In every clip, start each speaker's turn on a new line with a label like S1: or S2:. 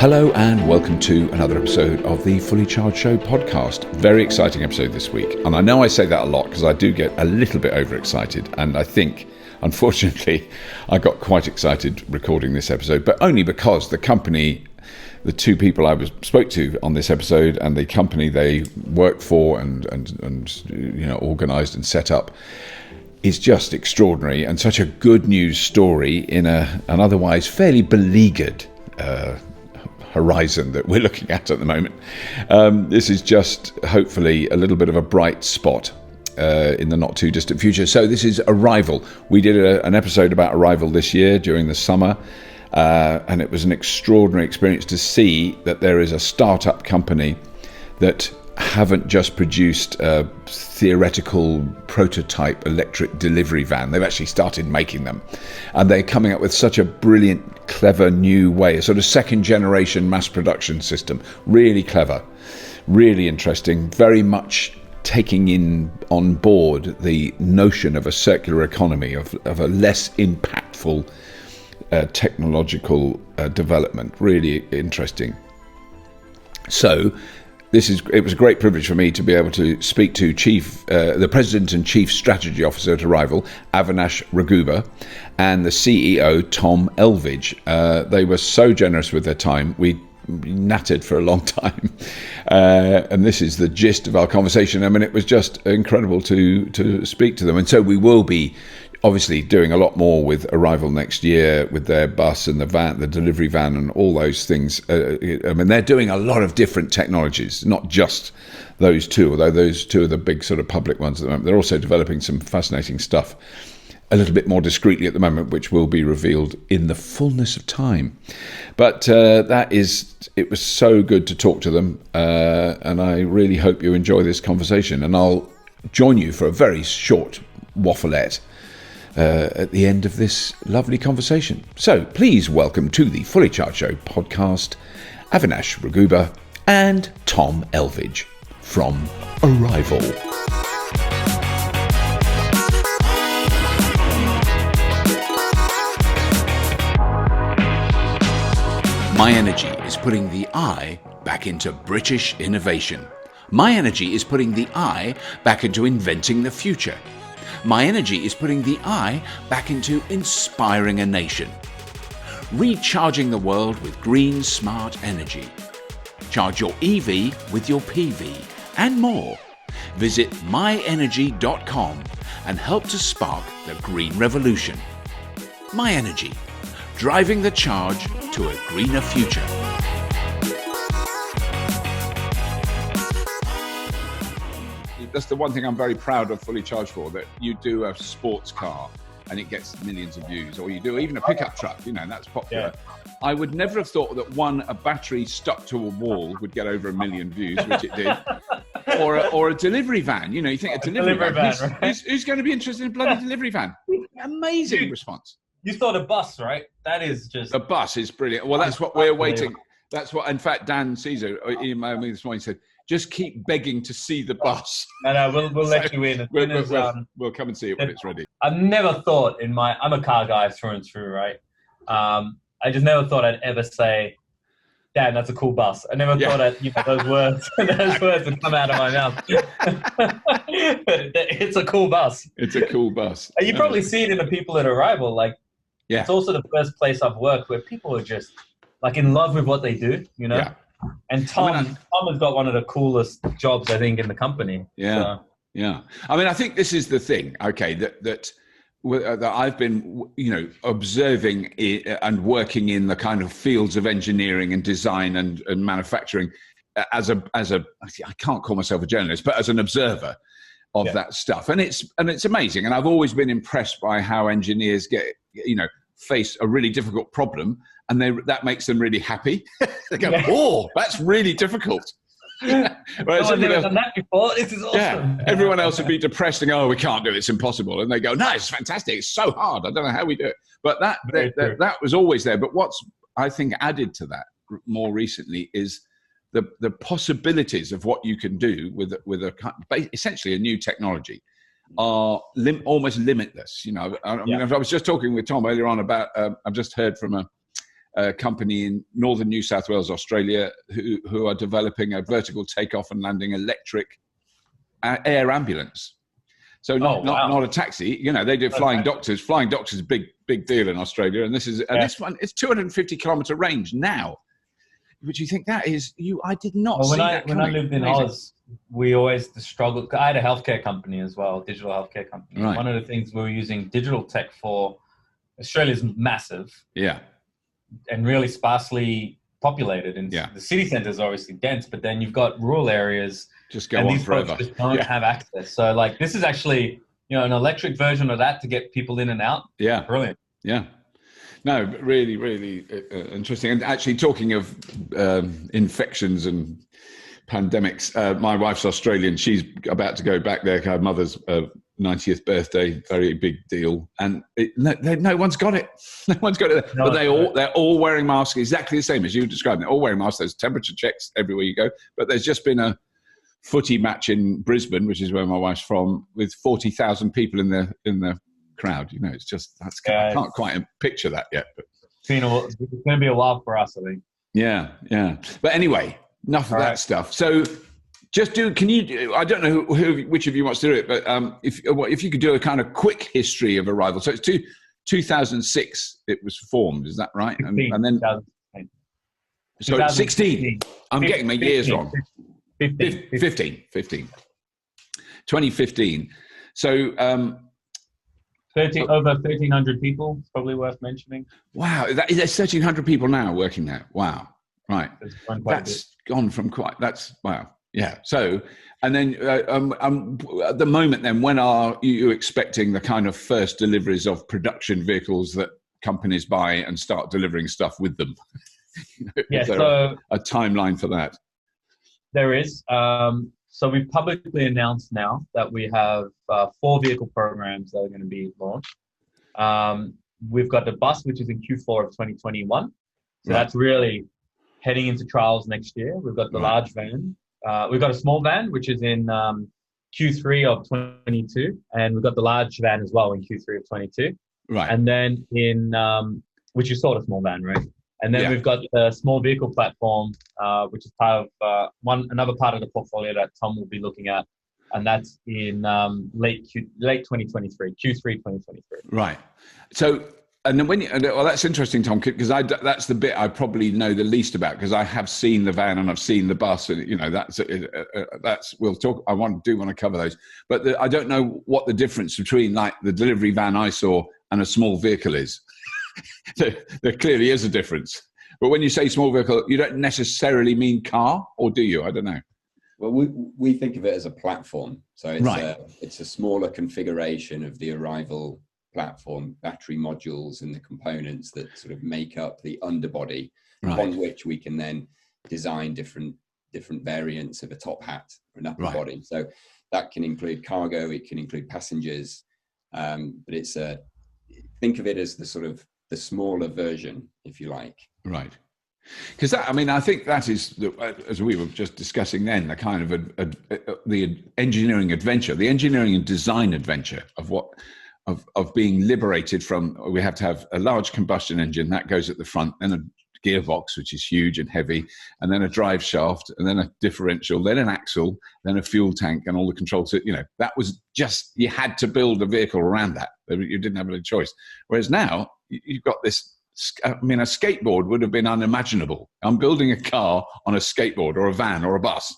S1: Hello and welcome to another episode of the Fully Charged Show podcast. Very exciting episode this week. And I know I say that a lot because I do get a little bit overexcited. And I think, unfortunately, I got quite excited recording this episode, but only because the company, the two people I spoke to on this episode and the company they work for and organised and set up is just extraordinary and such a good news story in an otherwise fairly beleaguered horizon that we're looking at the moment. This is just hopefully a little bit of a bright spot in the not too distant future. So this is Arrival. We did an episode about Arrival this year during the summer, and it was an extraordinary experience to see that there is a startup company that haven't just produced a theoretical prototype electric delivery van. They've actually started making them, and they're coming up with such a brilliant, clever new way, a sort of second generation mass production system. Really clever, really interesting, very much taking on board the notion of a circular economy, of a less impactful technological development. Really interesting. So it was a great privilege for me to be able to speak to the President and Chief Strategy Officer at Arrival, Avinash Rugoobur, and the CEO, Tom Elvidge. They were so generous with their time. We nattered for a long time, and this is the gist of our conversation. I mean, it was just incredible to speak to them. And so we will be obviously doing a lot more with Arrival next year with their bus and the van, the delivery van and all those things. I mean, they're doing a lot of different technologies, not just those two, although those two are the big sort of public ones at the moment. They're also developing some fascinating stuff a little bit more discreetly at the moment, which will be revealed in the fullness of time. But it was so good to talk to them, and I really hope you enjoy this conversation. And I'll join you for a very short waffleette at the end of this lovely conversation. So please welcome to the Fully Charged Show podcast, Avinash Rugoobur and Tom Elvidge from Arrival. My Energy is putting the I back into British innovation. My Energy is putting the I back into inventing the future. My Energy is putting the I back into inspiring a nation. Recharging the world with green, smart energy. Charge your EV with your PV and more. Visit myenergy.com and help to spark the green revolution. My Energy, driving the charge to a greener future. That's the one thing I'm very proud of Fully Charged for, that you do a sports car and it gets millions of views, or you do even a pickup truck, that's popular. Yeah. I would never have thought that a battery stuck to a wall would get over 1 million views, which it did, or a delivery van. You think a delivery van, right? who's going to be interested in a bloody delivery van? Amazing response.
S2: You thought a bus, right? That is just...
S1: A bus is brilliant. Well, that's what we're waiting. That's what, in fact, Dan Caesar emailed me this morning and said, just keep begging to see the bus.
S2: No, we'll let you in.
S1: We'll come and see it when it's ready.
S2: I've never thought I'm a car guy through and through, right? I just never thought I'd ever say, "Damn, that's a cool bus." I never thought those words would come out of my mouth. It's a cool bus.
S1: It's a cool bus.
S2: You probably see it in the people at Arrival.
S1: Yeah.
S2: It's also the first place I've worked where people are just in love with what they do, Yeah. And Tom has got one of the coolest jobs, I think, in the company.
S1: Yeah, so. Yeah. I mean, I think this is the thing, okay, that I've been, observing and working in the kind of fields of engineering and design and manufacturing as a I can't call myself a journalist, but as an observer of that stuff, and it's amazing. And I've always been impressed by how engineers face a really difficult problem, and that makes them really happy. They go, "Oh, that's really difficult." Whereas
S2: I've never done that before. This is awesome.
S1: Yeah, everyone else would be depressed and go, "Oh, we can't do it. It's impossible." And they go, "No, it's fantastic. It's so hard. I don't know how we do it." But that was always there. But what's, I think, added to that more recently is the possibilities of what you can do with essentially a new technology are almost limitless. I mean, I was just talking with Tom earlier on about, I've just heard from a company in northern New South Wales, Australia, who are developing a vertical takeoff and landing electric air ambulance. So not a taxi. You know, they do flying doctors. Flying doctors is a big deal in Australia, and this one, it's 250 kilometer range now. Would you think that is you? I did not see that coming.
S2: When I lived in Oz, we always struggled. I had a healthcare company as well, digital healthcare company. Right. One of the things we were using digital tech for, Australia's massive, and really sparsely populated. And the city centers are obviously dense, but then you've got rural areas.
S1: Just go on forever.
S2: Folks just don't have access. So like this is actually, you know, an electric version of that to get people in and out.
S1: Yeah.
S2: Brilliant.
S1: Yeah. No, really, really interesting. And actually talking of infections and pandemics, my wife's Australian. She's about to go back there. Her mother's 90th birthday, very big deal. And no one's got it. No one's got it. But they're all wearing masks exactly the same as you described. They're all wearing masks. There's temperature checks everywhere you go. But there's just been a footy match in Brisbane, which is where my wife's from, with 40,000 people in the crowd. You know, it's just I can't quite picture that yet. But
S2: it's going to be a while for us, I think.
S1: Yeah. But anyway, enough of that stuff. So, can you do? I don't know which of you wants to do it, but if you could do a kind of quick history of Arrival. So it's 2006 it was formed. Is that right?
S2: 16,
S1: and then 16. I'm getting my years wrong. 15. 2015. So
S2: over 1,300 people. It's probably worth mentioning.
S1: Wow, there's 1,300 people now working there. Wow, right. That's gone from wow. Yeah. So, and then at the moment, then, when are you expecting the kind of first deliveries of production vehicles that companies buy and start delivering stuff with them? Is there a timeline for that?
S2: There is. So we've publicly announced now that we have 4 vehicle programs that are going to be launched. We've got the bus, which is in Q4 of 2021. So that's really heading into trials next year. We've got the large van. We've got a small van, which is in Q3 of 22. And we've got the large van as well in Q3 of 22.
S1: Right.
S2: And then which you saw the small van, right? And then we've got the small vehicle platform, which is part of another part of the portfolio that Tom will be looking at, and that's in late 2023, Q3 2023. Right.
S1: So, and then that's interesting, Tom, because that's the bit I probably know the least about, because I have seen the van and I've seen the bus, and you know that's we'll talk. I want to cover those, but I don't know what the difference between like the delivery van I saw and a small vehicle is. There clearly is a difference. But when you say small vehicle, you don't necessarily mean car, or do you? I don't know.
S3: Well, we think of it as a platform. So it's a smaller configuration of the Arrival platform, battery modules and the components that sort of make up the underbody, on which we can then design different variants of a top hat or an upper body. So that can include cargo, it can include passengers, but think of it as the smaller version, if you like. Right.
S1: Because I think that is, as we were just discussing then, the kind of the engineering adventure, the engineering and design adventure of being liberated from, we have to have a large combustion engine that goes at the front, then a gearbox, which is huge and heavy, and then a drive shaft, and then a differential, then an axle, then a fuel tank, and all the controls. You know, that was just, you had to build a vehicle around that. You didn't have any choice. Whereas now, you've got this, a skateboard would have been unimaginable. I'm building a car on a skateboard or a van or a bus.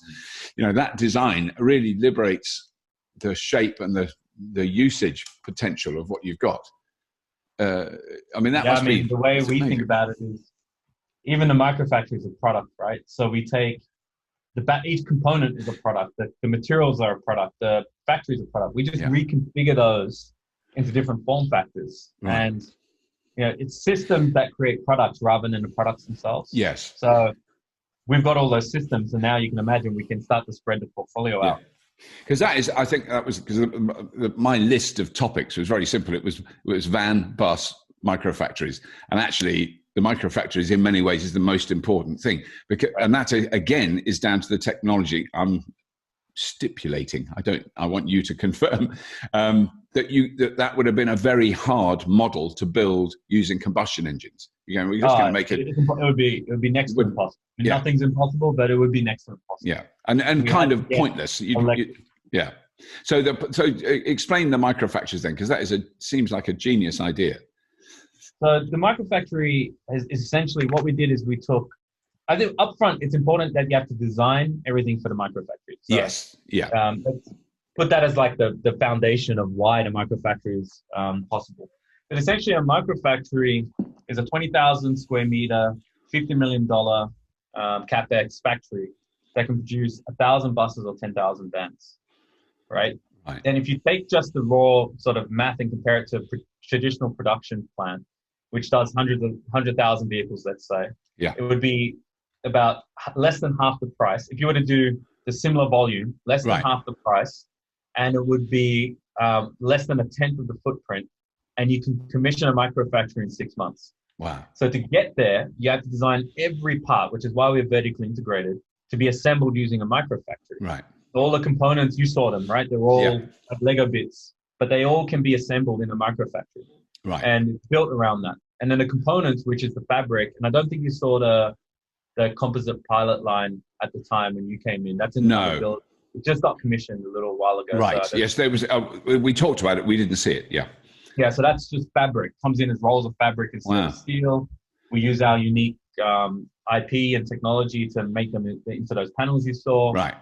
S1: You know, that design really liberates the shape and the usage potential of what you've got. The
S2: way we think about it is, even the microfactory is a product, right? So we take each component is a product, the materials are a product, the factory is a product. We just reconfigure those into different form factors. Right. And you know, it's systems that create products rather than the products themselves.
S1: Yes.
S2: So we've got all those systems, and now you can imagine we can start to spread the portfolio out.
S1: Because I think that was because my list of topics was very simple. It was van, bus, microfactories, and actually the microfactories in many ways is the most important thing. And that again is down to the technology. I'm stipulating. I want you to confirm. that would have been a very hard model to build using combustion engines. We're just going to make it.
S2: It would be next to impossible.
S1: Yeah.
S2: Nothing's impossible, but it would be next to impossible.
S1: Yeah, and kind of pointless. Yeah. So explain the microfactories then, because that seems like a genius idea.
S2: So the microfactory is essentially what we did is we took. I think upfront it's important that you have to design everything for the microfactory. So,
S1: yes. Yeah.
S2: Let's put that as like the foundation of why the microfactory is possible. But essentially, a microfactory is a 20,000 square meter, $50 million capex factory that can produce 1,000 buses or 10,000 vans, right? And if you take just the raw sort of math and compare it to a traditional production plant, which does 100,000 vehicles, let's say, it would be about less than half the price. If you were to do the similar volume, less than half the price, and it would be less than a tenth of the footprint, and you can commission a microfactory in 6 months.
S1: Wow.
S2: So to get there, you have to design every part, which is why we're vertically integrated, to be assembled using a microfactory.
S1: Right.
S2: All the components, you saw them, right? They're all Lego bits, but they all can be assembled in a microfactory.
S1: Right.
S2: And it's built around that. And then the components, which is the fabric, and I don't think you saw the composite pilot line at the time when you came in. That's in the build. It just got commissioned a little while ago.
S1: Right.
S2: So
S1: yes, there was. We talked about it. We didn't see it. Yeah.
S2: Yeah. So that's just fabric. Comes in as rolls of fabric instead of steel. We use our unique IP and technology to make them into those panels you saw.
S1: Right.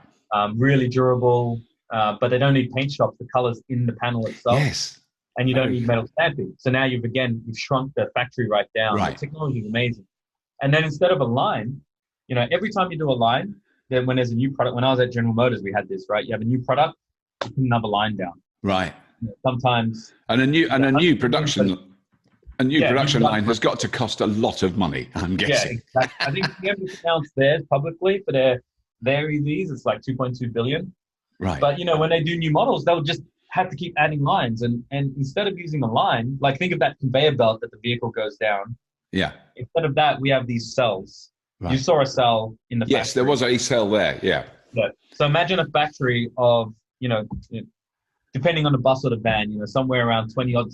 S2: Really durable, but they don't need paint shops. The colors in the panel itself.
S1: Yes.
S2: And you don't need metal stamping. So now you've shrunk the factory right down.
S1: Right.
S2: The technology is amazing. And then instead of a line, every time you do a line, then when there's a new product, when I was at General Motors, we had this, right? You have a new product, you put another line down.
S1: Right.
S2: Sometimes.
S1: And a new production line has got to cost a lot of money, I'm guessing.
S2: Yeah, exactly. I think GM just announced theirs publicly for their EVs. It's like 2.2 billion.
S1: Right.
S2: But when they do new models, they'll just have to keep adding lines, and instead of using a line, like think of that conveyor belt that the vehicle goes down.
S1: Yeah.
S2: Instead of that, we have these cells.
S1: Right.
S2: You saw a cell in the factory.
S1: Yes, there was a cell there. Yeah.
S2: So imagine a factory of depending on the bus or the van, somewhere around 20 of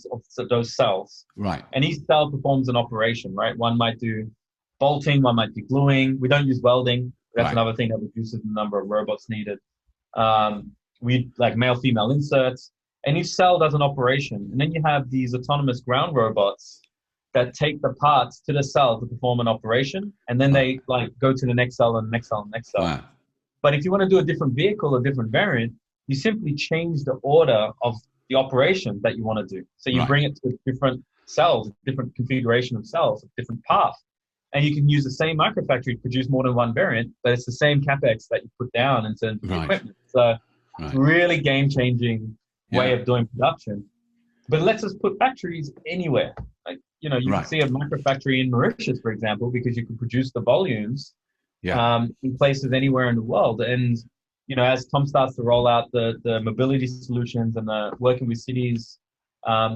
S2: those cells.
S1: Right.
S2: And each cell performs an operation. Right. One might do bolting, one might do gluing. We don't use welding. That's another thing that reduces the number of robots needed. We like male-female inserts, and each cell does an operation. And then you have these autonomous ground robots that take the parts to the cell to perform an operation, and then they go to the next cell and the next cell and the next cell.
S1: Wow.
S2: But if you want to do a different vehicle or different variant, you simply change the order of the operation that you want to do. So you bring it to different cells, different configuration of cells, different path. And you can use the same microfactory to produce more than one variant, but it's the same capex that you put down into the equipment. So really game-changing way of doing production. But it lets us put factories anywhere. Like, you can see a microfactory in Mauritius, for example, because you can produce the volumes in places anywhere in the world. And, as Tom starts to roll out the mobility solutions and the working with cities,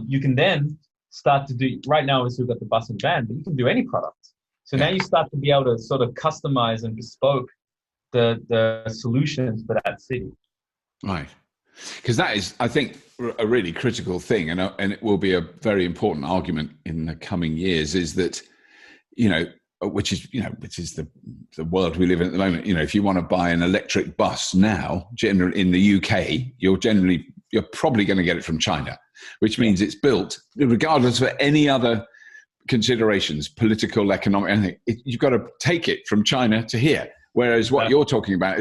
S2: you can then start to do, right now we've still got the bus and van, but you can do any product. So now you start to be able to sort of customize and bespoke the solutions for that city. Right.
S1: Because that is, I think, a really critical thing, and it will be a very important argument in the coming years, is that, which is the world we live in at the moment. If you want to buy an electric bus now, generally in the UK, you're probably going to get it from China, which means it's built, regardless of any other considerations, political, economic, anything. You've got to take it from China to here. Whereas what you're talking about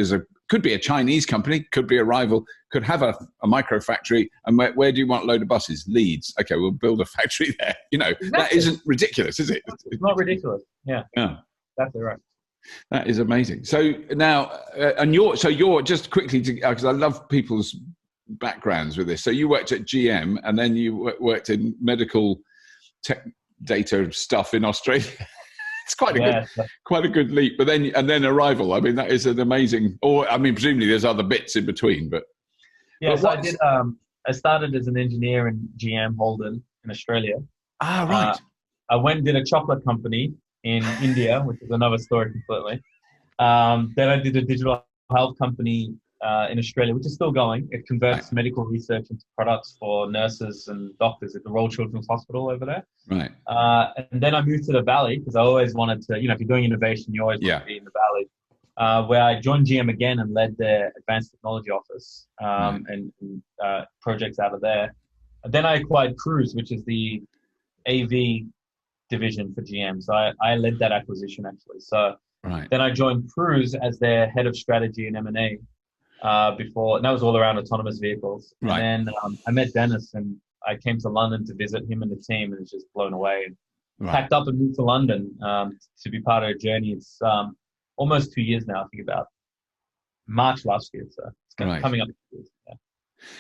S1: could be a Chinese company, could be a rival, could have a micro factory. And where do you want a load of buses? Leeds. Okay, we'll build a factory there. Exactly. That isn't ridiculous, is it?
S2: It's not ridiculous. Yeah. That's right.
S1: That is amazing. So now, you're just quickly, because I love people's backgrounds with this. So you worked at GM, and then you worked in medical tech data stuff in Australia. It's quite a good leap, but then Arrival. I mean, that is an amazing. Or I mean, presumably there's other bits in between, but
S2: so I did. I started as an engineer in GM Holden in Australia.
S1: Right.
S2: I went and did a chocolate company in India, which is another story completely. Then I did a digital health company in Australia, which is still going. It converts medical research into products for nurses and doctors at the Royal Children's Hospital over there.
S1: Right.
S2: And then I moved to the Valley because I always wanted to, if you're doing innovation, you always want to be in the Valley, where I joined GM again and led their advanced technology office and projects out of there. And then I acquired Cruise, which is the AV division for GM. So I led that acquisition actually. So then I joined Cruise as their head of strategy and M&A before, and that was all around autonomous vehicles.
S1: Right.
S2: And then I met Dennis and I came to London to visit him and the team and was just blown away. And packed up and moved to London to be part of a journey. It's almost 2 years now, I think about March last year. So it's coming up 2 years. Yeah.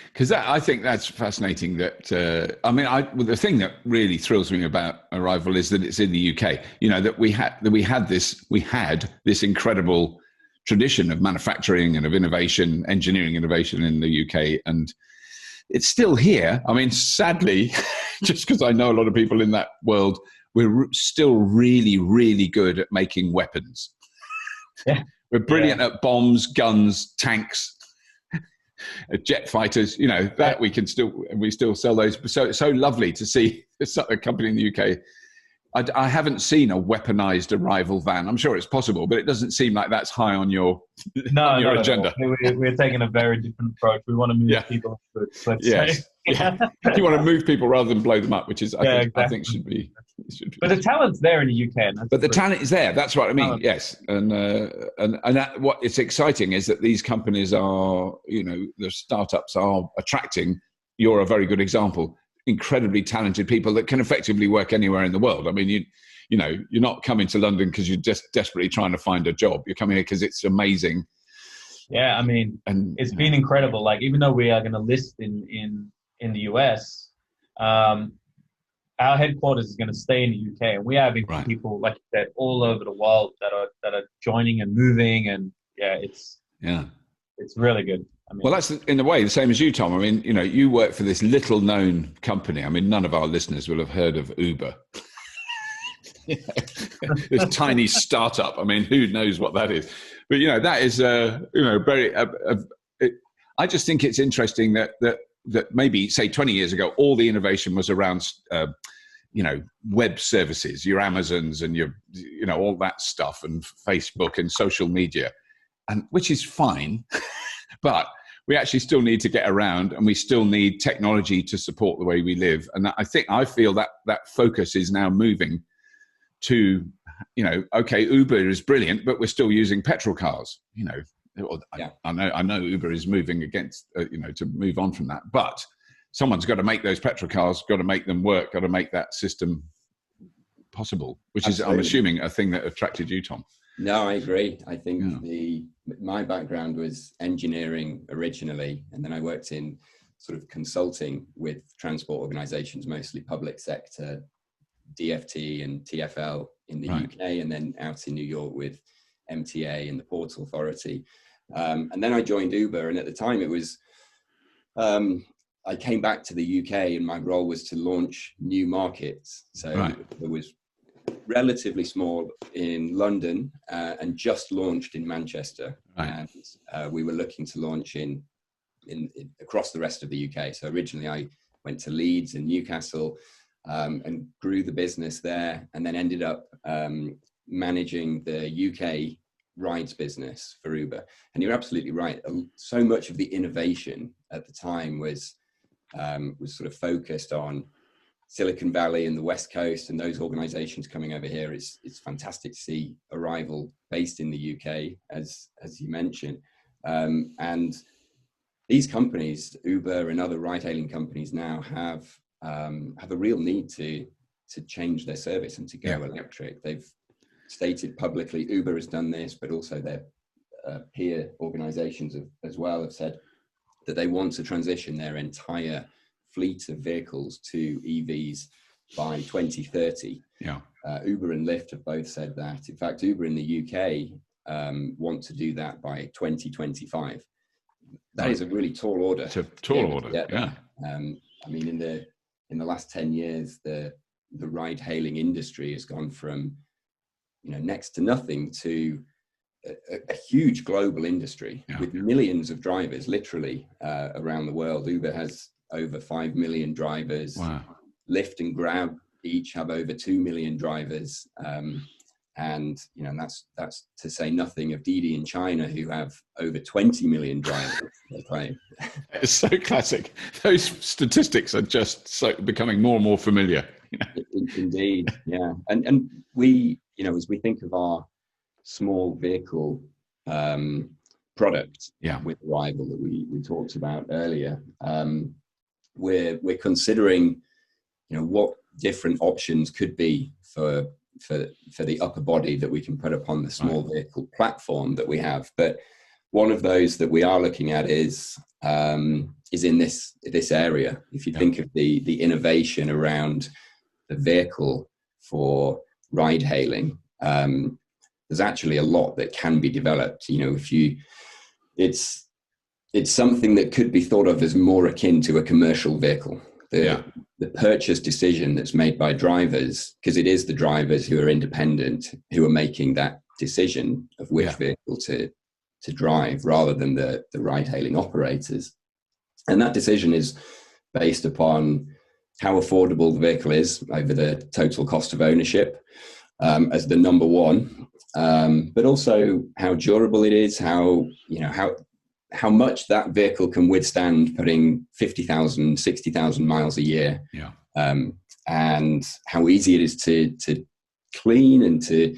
S1: Because I think that's fascinating. That the thing that really thrills me about Arrival is that it's in the UK. That we had this incredible tradition of manufacturing and of innovation, engineering innovation in the UK, and it's still here. I mean, sadly, just because I know a lot of people in that world, we're still really, really good at making weapons.
S2: Yeah.
S1: We're brilliant at bombs, guns, tanks. Jet fighters, that we still sell those. So it's so lovely to see a company in the UK. I haven't seen a weaponized Arrival van. I'm sure it's possible, but it doesn't seem like that's high on your agenda.
S2: We're taking a very different approach. We want to move people. Let's say.
S1: Yeah. You want to move people rather than blow them up, which is I think should be.
S2: But the talent's there in the UK.
S1: But the talent is there. That's what I mean. Yes, and what it's exciting is that these companies are, the startups are attracting. You're a very good example. Incredibly talented people that can effectively work anywhere in the world. I mean, you're not coming to London because you're just desperately trying to find a job. You're coming here because it's amazing.
S2: Yeah, I mean, it's been incredible. Like, even though we are going to list in the US, our headquarters is going to stay in the UK, and we're having people like that all over the world that are joining and moving, and it's really good. I mean,
S1: well, that's in a way the same as you, Tom. I mean, you work for this little known company. I mean, none of our listeners will have heard of Uber. This tiny startup. I mean, who knows what that is? But that is very. I just think it's interesting that maybe say 20 years ago, all the innovation was around web services, your Amazons and your all that stuff, and Facebook and social media, and which is fine. But we actually still need to get around, and we still need technology to support the way we live. And I feel that focus is now moving to, okay, Uber is brilliant, but we're still using petrol cars. I know Uber is moving against, to move on from that. But someone's got to make those petrol cars, got to make them work, got to make that system possible, which is, I'm assuming, a thing that attracted you, Tom.
S3: No, I agree. I think my background was engineering originally, and then I worked in sort of consulting with transport organizations, mostly public sector, DFT and TfL in the UK, and then out in New York with MTA and the Port Authority. And then I joined Uber, and at the time it was, I came back to the UK and my role was to launch new markets. So it was relatively small in London and just launched in Manchester. And we were looking to launch in across the rest of the UK. So originally I went to Leeds and Newcastle and grew the business there, and then ended up managing the UK rides business for Uber. And you're absolutely right. So much of the innovation at the time was sort of focused on Silicon Valley and the West Coast and those organizations coming over here. It's fantastic to see Arrival based in the UK, as you mentioned. And these companies, Uber and other ride-hailing companies, now have a real need to change their service and to go electric. They've stated publicly, Uber has done this, but also their peer organizations as well have said that they want to transition their entire fleet of vehicles to EVs by 2030. Uber and Lyft have both said that. In fact, Uber in the UK want to do that by 2025. That is a really tall order.
S1: It's a tall order.
S3: I mean, in the last 10 years, the ride-hailing industry has gone from next to nothing to a huge global industry with millions of drivers, literally around the world. Uber has over 5 million drivers.
S1: Wow.
S3: Lyft and Grab each have over 2 million drivers. And that's to say nothing of Didi in China, who have over 20 million drivers.
S1: It's so classic. Those statistics are just so becoming more and more familiar.
S3: Indeed, yeah. And we, as we think of our small vehicle product with Arrival that we talked about earlier, we're considering, what different options could be for the upper body that we can put upon the small vehicle platform that we have. But one of those that we are looking at is in this area. If you think of the innovation around the vehicle for ride hailing, there's actually a lot that can be developed. It's something that could be thought of as more akin to a commercial vehicle. The purchase decision that's made by drivers, because it is the drivers who are independent, who are making that decision of which vehicle to drive, rather than the ride-hailing operators. And that decision is based upon how affordable the vehicle is over the total cost of ownership, as the number one, but also how durable it is, how much that vehicle can withstand putting 50,000, 60,000 miles a year, and how easy it is to clean and to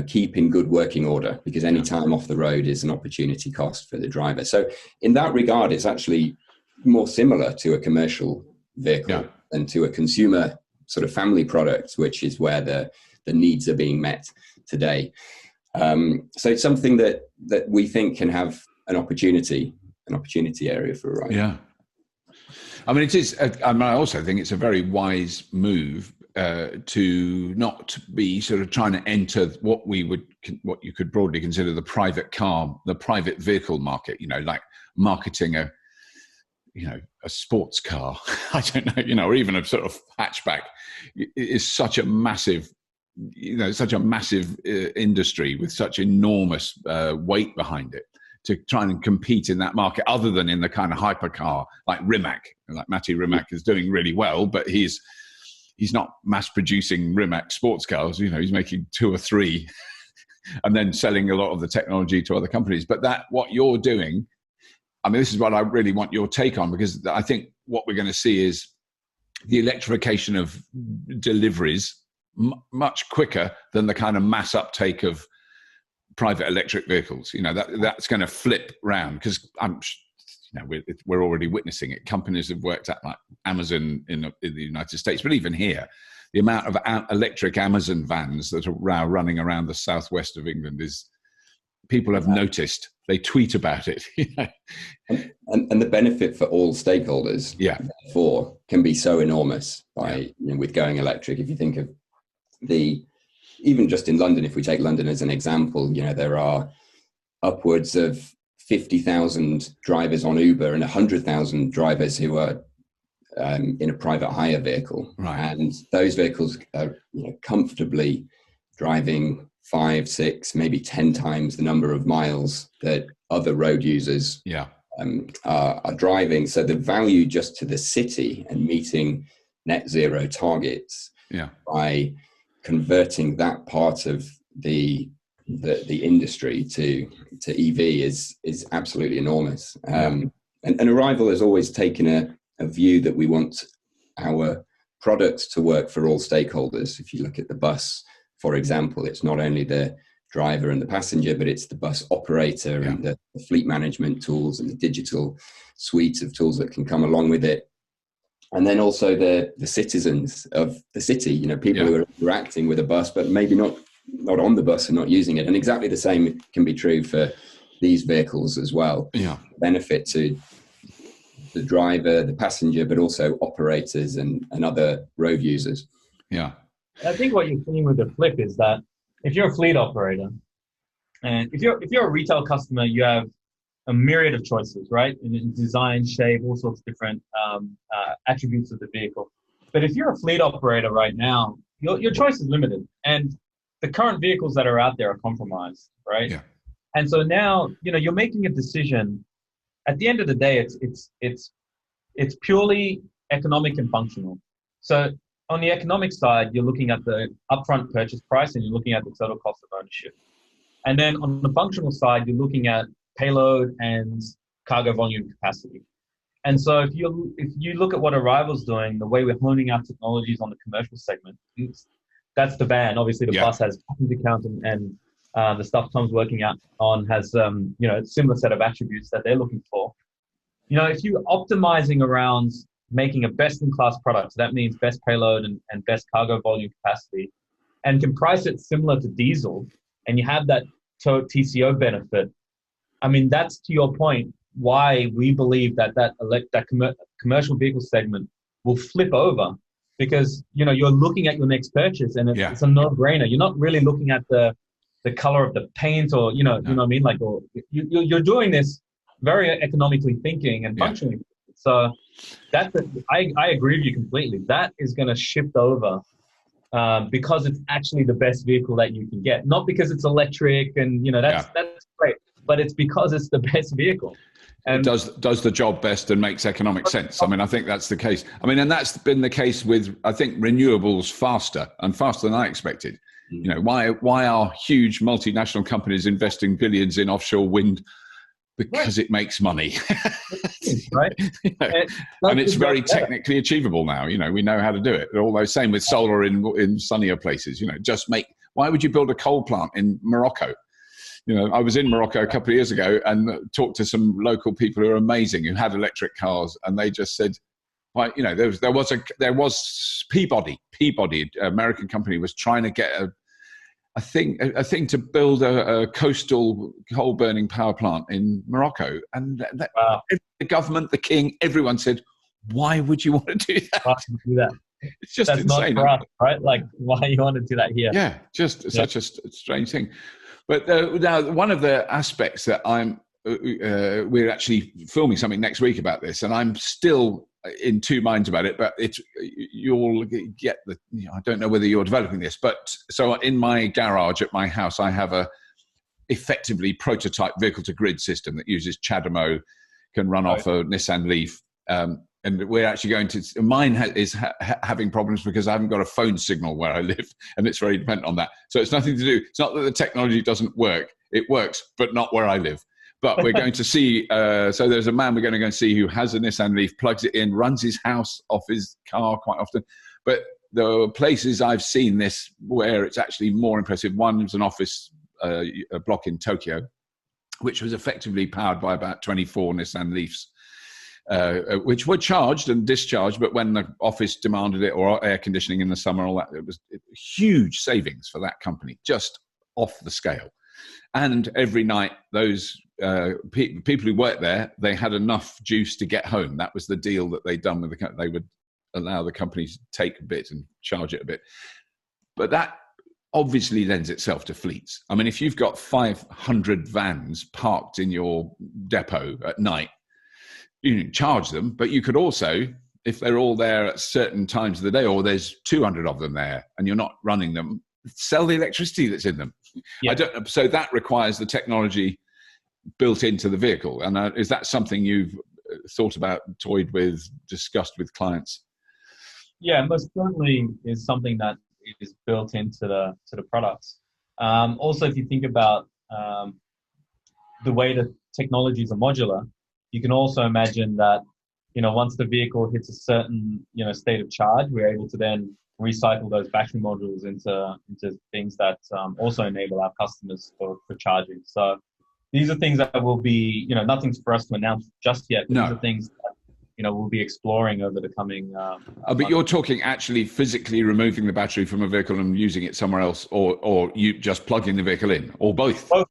S3: keep in good working order, because any time off the road is an opportunity cost for the driver. So in that regard, it's actually more similar to a commercial vehicle than to a consumer sort of family product, which is where the needs are being met today. So it's something that we think can have an opportunity area for Arrival.
S1: Yeah. I mean, it is. I also think it's a very wise move to not be sort of trying to enter what you could broadly consider the private vehicle market. Like marketing a sports car. I don't know. Or even a sort of hatchback is such a massive. Such a massive industry with such enormous weight behind it, to try and compete in that market, other than in the kind of hypercar like Rimac. Like Matti Rimac is doing really well, but he's not mass producing Rimac sports cars. He's making 2 or 3 and then selling a lot of the technology to other companies. But what you're doing, I mean, this is what I really want your take on, because I think what we're going to see is the electrification of deliveries much quicker than the kind of mass uptake of private electric vehicles. That's going to flip round, because we're already witnessing it. Companies have worked out, like Amazon in the United States, but even here, the amount of electric Amazon vans that are now running around the southwest of England is, people have noticed. They tweet about it.
S3: And the benefit for all stakeholders, therefore, can be so enormous with going electric. If you think of even just in London, if we take London as an example, there are upwards of 50,000 drivers on Uber and 100,000 drivers who are in a private hire vehicle. And those vehicles are comfortably driving 5, 6, maybe 10 times the number of miles that other road users are driving. So the value just to the city and meeting net zero targets by converting that part of the industry to EV is absolutely enormous. And Arrival has always taken a view that we want our products to work for all stakeholders. If you look at the bus, for example, it's not only the driver and the passenger, but it's the bus operator and the fleet management tools and the digital suite of tools that can come along with it. And then also the citizens of the city, people who are interacting with a bus, but maybe not on the bus and not using it. And exactly the same can be true for these vehicles as well. Benefit to the driver, the passenger, but also operators and other road users.
S2: I think what you're seeing with the flip is that if you're a fleet operator, and if you're a retail customer, you have a myriad of choices, right? In design, shape, all sorts of different attributes of the vehicle. But if you're a fleet operator right now, your choice is limited, and the current vehicles that are out there are compromised, right? And so now, you're making a decision. At the end of the day, it's purely economic and functional. So on the economic side, you're looking at the upfront purchase price and you're looking at the total cost of ownership. And then on the functional side, you're looking at payload and cargo volume capacity. And so if you look at what Arrival's doing, the way we're honing our technologies on the commercial segment, that's the van. Obviously, the bus has passenger count and the stuff Tom's working on has a similar set of attributes that they're looking for. If you're optimizing around making a best-in-class product, so that means best payload and best cargo volume capacity, and can price it similar to diesel, and you have that TCO benefit. I mean, that's, to your point, why we believe that commercial vehicle segment will flip over, because you're looking at your next purchase and it's a no-brainer. You're not really looking at the color of the paint or you know what I mean, like, or you're doing this very economically thinking and functionally. So I agree with you completely. That is going to shift over because it's actually the best vehicle that you can get, not because it's electric and that's great, but it's because it's the best vehicle. And
S1: it does the job best and makes economic sense. I mean, I think that's the case. I mean, and that's been the case with, I think, renewables faster than I expected. Why are huge multinational companies investing billions in offshore wind? Because it makes money.
S2: Right.
S1: And it's very technically achievable now. We know how to do it. Although same with solar in sunnier places. Why would you build a coal plant in Morocco? I was in Morocco a couple of years ago and talked to some local people who are amazing, who had electric cars, and they just said, well, there was Peabody, American company, was trying to get a thing to build a coastal coal burning power plant in Morocco, and the government, the king, everyone said, why would you want to do that? It's just
S2: that's
S1: insane,
S2: not for us, right? Like, why you want to do that here?
S1: Yeah, just such a strange thing. But now, one of the aspects that we're actually filming something next week about this, and I'm still in two minds about it, but you'll get I don't know whether you're developing this, but so in my garage at my house, I have a effectively prototype vehicle to grid system that uses CHAdeMO, can run off a Nissan Leaf. And we're actually going to, mine is having problems because I haven't got a phone signal where I live, and it's very dependent on that. So it's nothing to do, it's not that the technology doesn't work, it works, but not where I live. But we're going to see, so there's a man we're going to go and see who has a Nissan Leaf, plugs it in, runs his house off his car quite often. But the places I've seen this where it's actually more impressive, one was an office a block in Tokyo, which was effectively powered by about 24 Nissan Leafs. Which were charged and discharged, but when the office demanded it, or air conditioning in the summer, all that, it was huge savings for that company, just off the scale. And every night, those people who worked there, they had enough juice to get home. That was the deal that they'd done with the company. They would allow the company to take a bit and charge it a bit. But that obviously lends itself to fleets. I mean, if you've got 500 vans parked in your depot at night, you can charge them, but you could also, if they're all there at certain times of the day, or there's 200 of them there and you're not running them, sell the electricity that's in them.
S2: Yeah.
S1: So that requires the technology built into the vehicle. And is that something you've thought about, toyed with, discussed with clients?
S2: Yeah, most certainly is something that is built into the products. Also, if you think about the way the technologies are modular, you can also imagine that, once the vehicle hits a certain, state of charge, we're able to then recycle those battery modules into things that also enable our customers for charging. So these are things that will be, nothing's for us to announce just yet. But These are things that, we'll be exploring over the coming.
S1: But you're talking actually physically removing the battery from a vehicle and using it somewhere else, or you just plugging the vehicle in, or both?
S2: Both.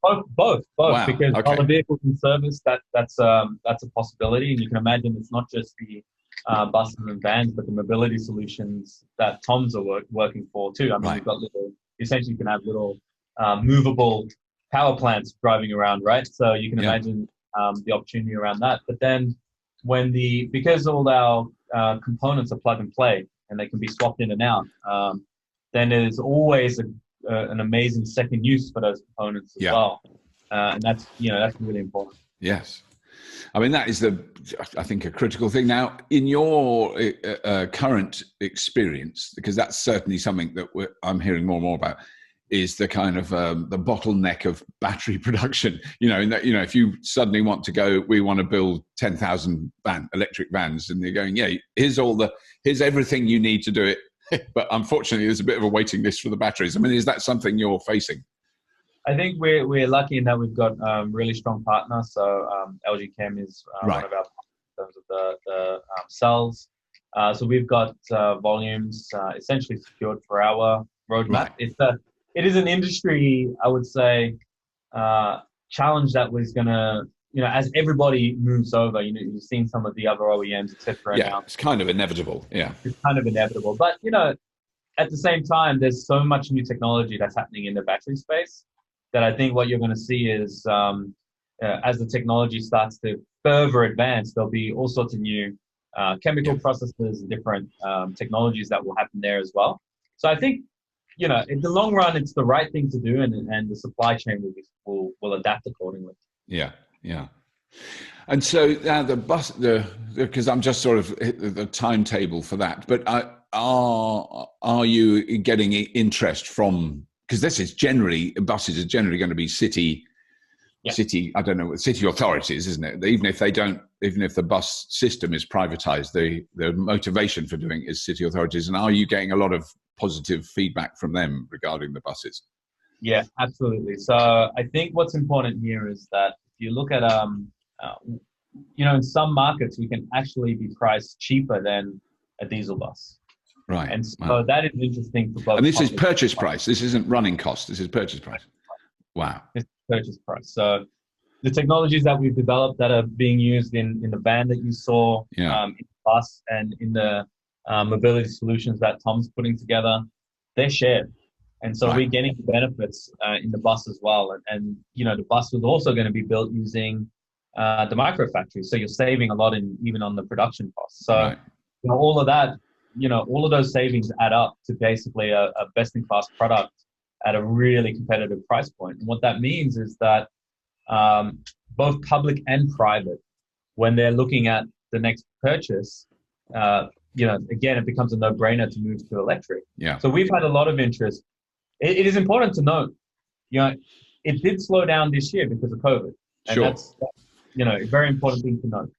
S1: Wow.
S2: Because while the vehicle's in service, that's a possibility, and you can imagine it's not just the buses and vans, but the mobility solutions that Tom's are working for too. I mean, We've got essentially you can have little movable power plants driving around, right? So you can imagine the opportunity around that. But then because all our components are plug and play and they can be swapped in and out, then there's always an amazing second use for those components as well. and that's really important.
S1: Yes. I mean, that is I think, a critical thing. Now, in your current experience, because that's certainly something that I'm hearing more and more about, is the kind of the bottleneck of battery production. If you suddenly want to go, we want to build 10,000 electric vans, and they're going, yeah, here's everything you need to do it. But unfortunately, there's a bit of a waiting list for the batteries. I mean, is that something you're facing?
S2: I think we're lucky in that we've got really strong partners. So LG Chem is one of our partners in terms of the cells. So we've got volumes essentially secured for our roadmap. Right. It is an industry, I would say, challenge that was going to, as everybody moves over, you've seen some of the other OEMs, etc.
S1: Yeah, it's kind of inevitable. Yeah,
S2: it's kind of inevitable. But at the same time, there's so much new technology that's happening in the battery space that I think what you're going to see is, as the technology starts to further advance, there'll be all sorts of new chemical processes, different technologies that will happen there as well. So I think, in the long run, it's the right thing to do, and the supply chain will adapt accordingly.
S1: Yeah, yeah. And so now because I'm just sort of the timetable for that, but are you getting interest from? Because buses are generally going to be city, I don't know, city authorities, isn't it? Even if the bus system is privatized, the motivation for doing it is city authorities. And are you getting a lot of positive feedback from them regarding the buses?
S2: Yeah, absolutely. So I think what's important here is that if you look at, in some markets, we can actually be priced cheaper than a diesel bus.
S1: Right.
S2: And so that is interesting for both.
S1: And this is purchase price. This isn't running cost. This is purchase price. Wow.
S2: It's purchase price. So the technologies that we've developed that are being used in the van that you saw, in the bus, and in the mobility solutions that Tom's putting together, they're shared. And so we're getting the benefits in the bus as well. And the bus was also going to be built using the micro factories. So you're saving a lot even on the production costs. So all of that, all of those savings add up to basically a best-in-class product at a really competitive price point. And what that means is that both public and private, when they're looking at the next purchase, again, it becomes a no-brainer to move to electric.
S1: Yeah.
S2: So we've had a lot of interest. It is important to note, it did slow down this year because of COVID. And that's a very important thing to note.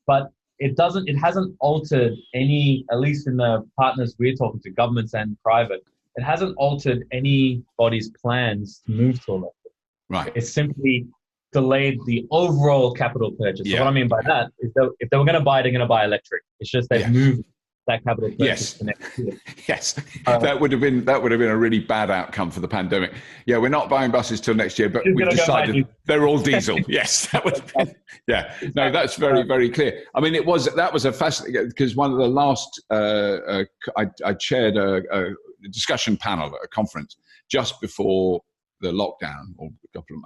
S2: But it hasn't altered any, at least in the partners we're talking to, governments and private, it hasn't altered anybody's plans to move to electric.
S1: Right.
S2: It's simply delayed the overall capital purchase. So what I mean by that is that if they were going to buy, they're going to buy electric. It's just they've moved that capital purchase to next year.
S1: Yes. That would have been a really bad outcome for the pandemic. Yeah, we're not buying buses till next year, but we've decided they're all diesel. Yes, that would have been, No, that's very, very clear. I mean, that was a fascinating, because one of the last, I chaired a discussion panel at a conference just before the lockdown, or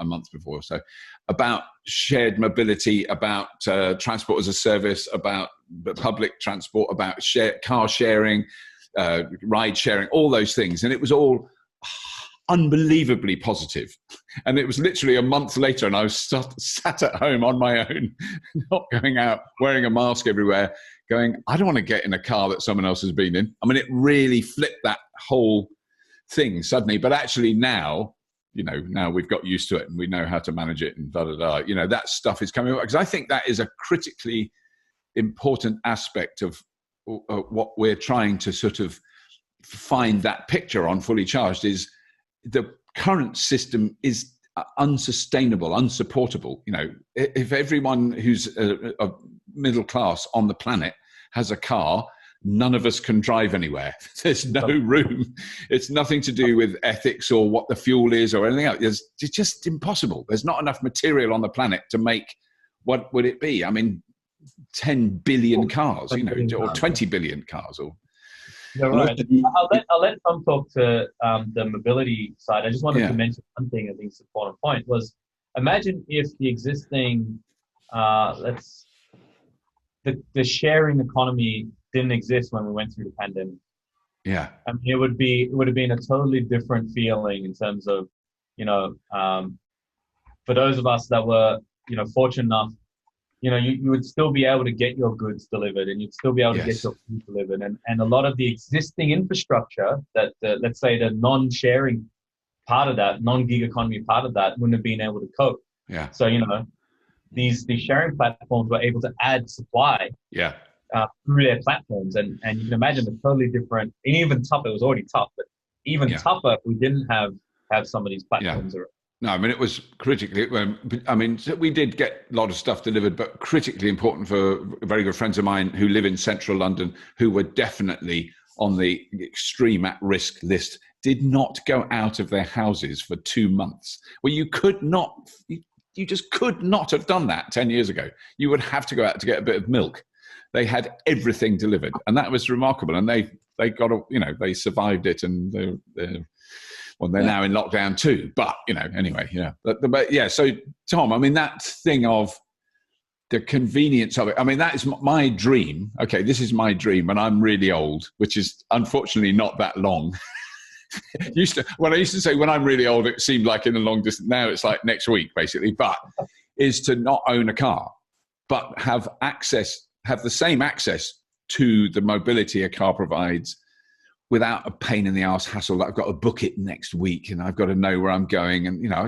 S1: a month before or so, about shared mobility, about transport as a service, about public transport, about car sharing, ride sharing, all those things. And it was all unbelievably positive. And it was literally a month later, and I was sat at home on my own, not going out, wearing a mask everywhere, going, I don't want to get in a car that someone else has been in. I mean, it really flipped that whole thing suddenly. But actually now we've got used to it and we know how to manage it, and that stuff is coming up, because I think that is a critically important aspect of what we're trying to sort of find that picture on Fully Charged. Is the current system is unsustainable, unsupportable. If everyone who's a middle class on the planet has a car, none of us can drive anywhere. There's no room. It's nothing to do with ethics or what the fuel is or anything else. It's just impossible. There's not enough material on the planet to make, what would it be? I mean, 10 billion cars, or 20 billion cars.
S2: You're right. I'll let Tom talk to the mobility side. I just wanted to mention one thing. I think it's an important point was, imagine if the existing, the sharing economy didn't exist when we went through the pandemic.
S1: Yeah.
S2: I mean, it would have been a totally different feeling in terms of, for those of us that were, fortunate enough, you would still be able to get your goods delivered, and you'd still be able to get your food delivered. And a lot of the existing infrastructure that, let's say, the non-sharing part of that, non-gig economy part of that, wouldn't have been able to cope.
S1: Yeah.
S2: So, these sharing platforms were able to add supply through their platforms. And you can imagine a totally different, and even tougher, it was already tough, but even tougher if we didn't have some of these platforms around.
S1: No, I mean, it was critically, we did get a lot of stuff delivered, but critically important for very good friends of mine who live in central London, who were definitely on the extreme at-risk list, did not go out of their houses for 2 months. Well, you just could not have done that 10 years ago. You would have to go out to get a bit of milk. They had everything delivered, and that was remarkable. And they got, they survived it, and they're now in lockdown too. But anyway, But yeah. So Tom, I mean, that thing of the convenience of it. I mean, that is my dream. Okay, this is my dream when I'm really old, which is unfortunately not that long. When I used to say when I'm really old, it seemed like in a long distance. Now it's like next week, basically. But is to not own a car, but have the same access to the mobility a car provides, without a pain in the ass hassle that I've got to book it next week and I've got to know where I'm going. And, I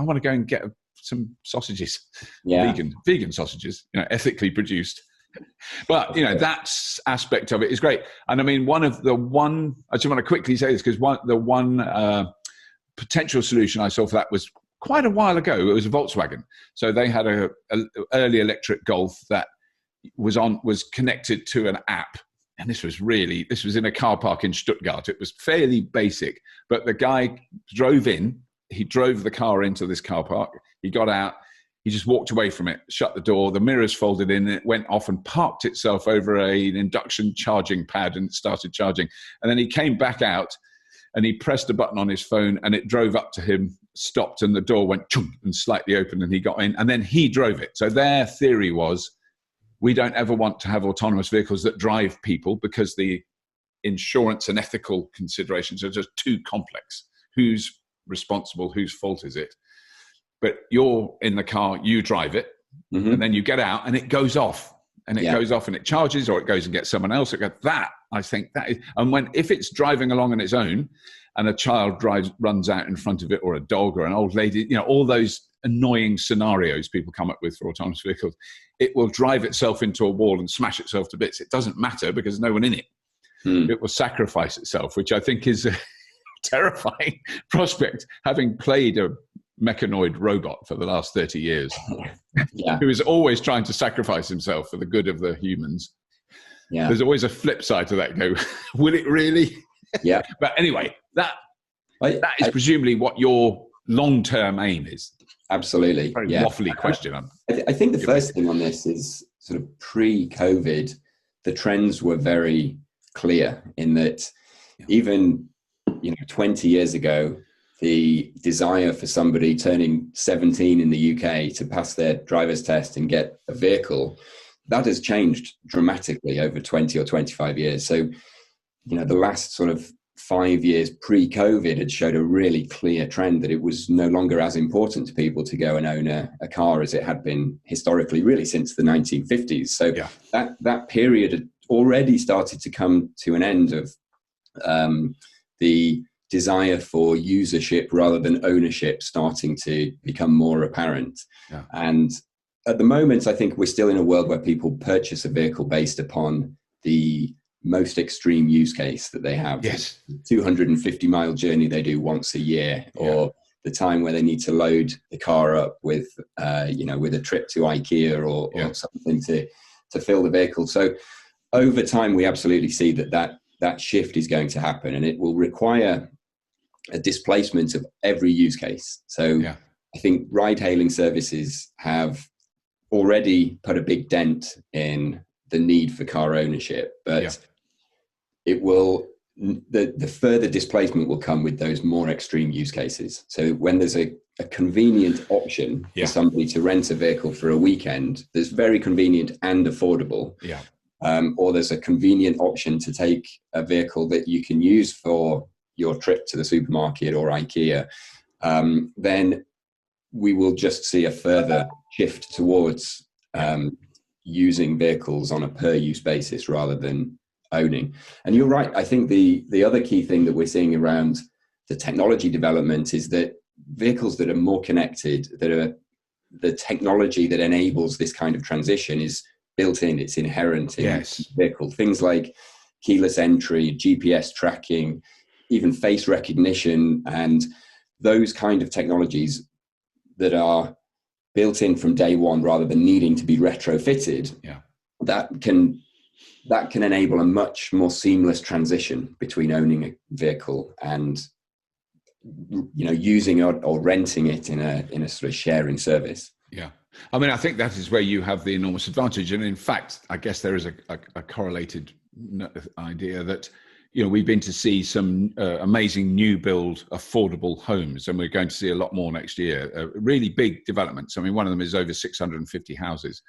S1: want to go and get some sausages, vegan sausages, ethically produced. But, that aspect of it is great. And I mean, I just want to quickly say this, because the one potential solution I saw for that was quite a while ago. It was a Volkswagen. So they had a early electric Golf that was connected to an app. And this was in a car park in Stuttgart. It was fairly basic, but the guy drove the car into this car park. He got out, he just walked away from it, shut the door, the mirrors folded in, and it went off and parked itself over an induction charging pad, and it started charging. And then he came back out and he pressed a button on his phone, and it drove up to him, stopped, and the door went chunk and slightly open, and he got in, and then he drove it. So their theory was, we don't ever want to have autonomous vehicles that drive people, because the insurance and ethical considerations are just too complex. Who's responsible? Whose fault is it? But you're in the car, you drive it, and then you get out and it goes off. And it goes off and it charges, or it goes and gets someone else. I think that is, and if it's driving along on its own and a child runs out in front of it, or a dog or an old lady, all those annoying scenarios people come up with for autonomous vehicles, it will drive itself into a wall and smash itself to bits. It doesn't matter, because there's no one in it. It will sacrifice itself, which I think is a terrifying prospect, having played a mechanoid robot for the last 30 years, who is always trying to sacrifice himself for the good of the humans. Yeah. There's always a flip side to that. Will it really?
S3: Yeah.
S1: But anyway, that is presumably what your long-term aim is.
S3: Absolutely.
S1: Very waffly question.
S3: I think the first thing on this is sort of pre-COVID, the trends were very clear in that even 20 years ago, the desire for somebody turning 17 in the UK to pass their driver's test and get a vehicle, that has changed dramatically over 20 or 25 years. So, the last sort of 5 years pre-COVID had showed a really clear trend that it was no longer as important to people to go and own a car as it had been historically, really since the 1950s. So that period had already started to come to an end of the desire for usership rather than ownership starting to become more apparent. Yeah. And at the moment, I think we're still in a world where people purchase a vehicle based upon the most extreme use case that they have.
S1: Yes.
S3: 250-mile journey they do once a year, or the time where they need to load the car up with, with a trip to IKEA or something to fill the vehicle. So over time, we absolutely see that shift is going to happen, and it will require a displacement of every use case. So I think ride-hailing services have already put a big dent in the need for car ownership, but it will, the further displacement will come with those more extreme use cases. So when there's a convenient option for somebody to rent a vehicle for a weekend, that's very convenient and affordable, or there's a convenient option to take a vehicle that you can use for your trip to the supermarket or IKEA, then we will just see a further shift towards using vehicles on a per use basis rather than owning. And you're right. I think the other key thing that we're seeing around the technology development is that vehicles that are more connected, that are the technology that enables this kind of transition is built in, it's inherent in the vehicle. Things like keyless entry, GPS tracking, even face recognition, and those kind of technologies that are built in from day one rather than needing to be retrofitted, that can enable a much more seamless transition between owning a vehicle and using it or renting it in a sort of sharing service.
S1: Yeah. I mean, I think that is where you have the enormous advantage. And in fact, I guess there is a correlated idea that, we've been to see some amazing new build affordable homes, and we're going to see a lot more next year. Really big developments. I mean, one of them is over 650 houses,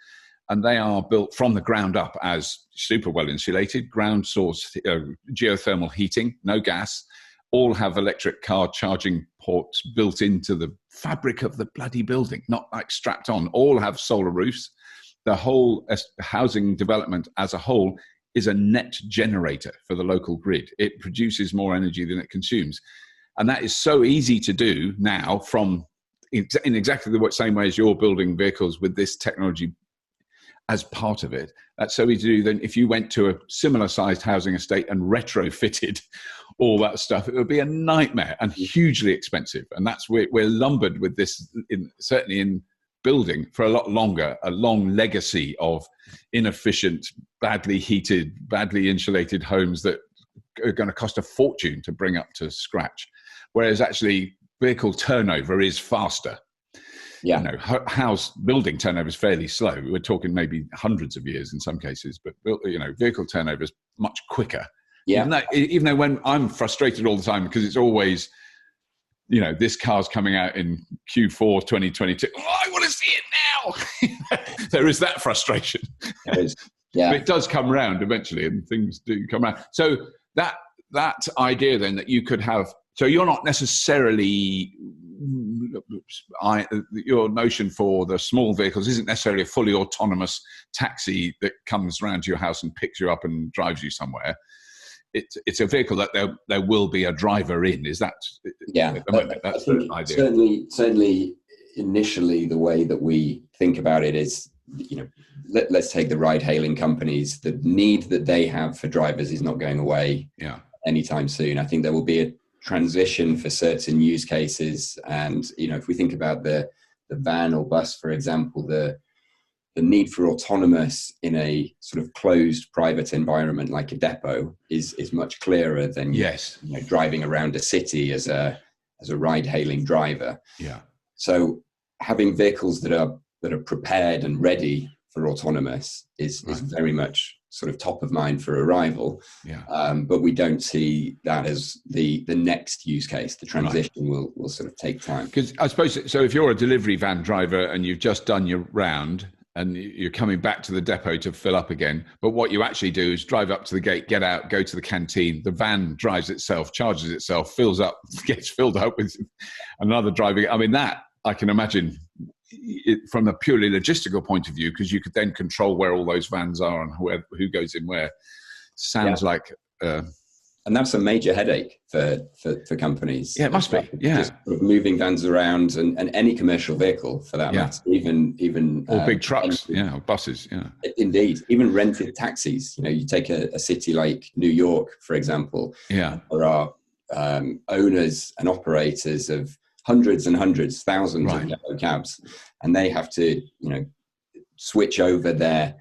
S1: and they are built from the ground up as super well insulated, ground source geothermal heating, no gas, all have electric car charging ports built into the fabric of the bloody building, not like strapped on, all have solar roofs. The whole housing development as a whole is a net generator for the local grid. It produces more energy than it consumes. And that is so easy to do now from in exactly the same way as you're building vehicles with this technology as part of it. That's so easy to do. Then if you went to a similar sized housing estate and retrofitted all that stuff, it would be a nightmare and hugely expensive. And that's where we're lumbered with this, certainly in building for a lot longer, a long legacy of inefficient, badly heated, badly insulated homes that are going to cost a fortune to bring up to scratch. Whereas actually vehicle turnover is faster.
S3: Yeah.
S1: House building turnover is fairly slow. We're talking maybe hundreds of years in some cases, but vehicle turnover is much quicker. Yeah. Even though when I'm frustrated all the time because it's always, this car's coming out in Q4 2022. Oh, I want to see it now. There is that frustration.
S3: There is. Yeah.
S1: But it does come around eventually, and things do come around. So that idea then that you could have, so you're not necessarily, your notion for the small vehicles isn't necessarily a fully autonomous taxi that comes around to your house and picks you up and drives you somewhere. It's a vehicle that there will be a driver in. Is that?
S3: Yeah,
S1: at the moment, that's the idea.
S3: Certainly, initially, the way that we think about it is, let's take the ride-hailing companies. The need that they have for drivers is not going away anytime soon. I think there will be a transition for certain use cases, and if we think about the van or bus, for example, the need for autonomous in a sort of closed private environment like a depot is much clearer than driving around a city as a ride-hailing driver.
S1: Yeah.
S3: So having vehicles that are prepared and ready for autonomous is very much sort of top of mind for arrival.
S1: Yeah.
S3: But we don't see that as the next use case. The transition will sort of take time.
S1: Because I suppose, so if you're a delivery van driver and you've just done your round and you're coming back to the depot to fill up again, but what you actually do is drive up to the gate, get out, go to the canteen, the van drives itself, charges itself, fills up, gets filled up with another driver. I mean, that I can imagine from a purely logistical point of view, because you could then control where all those vans are and who goes in where. Sounds like
S3: and that's a major headache for companies.
S1: Yeah, it must be. Yeah,
S3: just sort of moving vans around and any commercial vehicle for that matter. Even
S1: or big trucks, or buses. Yeah,
S3: indeed. Even rented taxis. You take a city like New York, for example.
S1: Yeah,
S3: there are owners and operators of hundreds and hundreds, thousands of depot cabs, and they have to switch over their